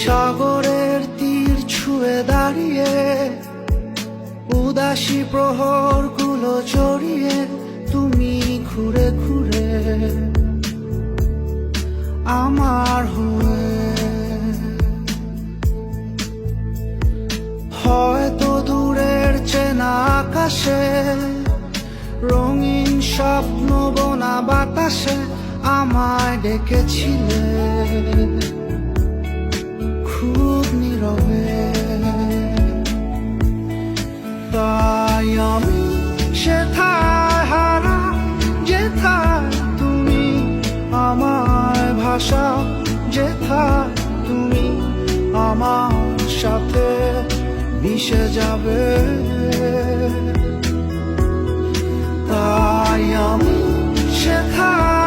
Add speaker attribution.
Speaker 1: সাগরের তীর ছুঁয়ে দাঁড়িয়ে উদাসী প্রহরগুলো জড়িয়ে তুমি ঘুরে ঘুরে আমার হয়ে হয়তো দূরের চেনা আকাশে রঙিন স্বপ্ন বোনা বাতাসে আমায় ডেকেছিলে খুব নীরবে। তাই আমি সেথায় হারা যেথায় তুমি আমার ভাষা, যেথায় তুমি আমার সাথে মিশে যাবে। তাই আমি সেথায়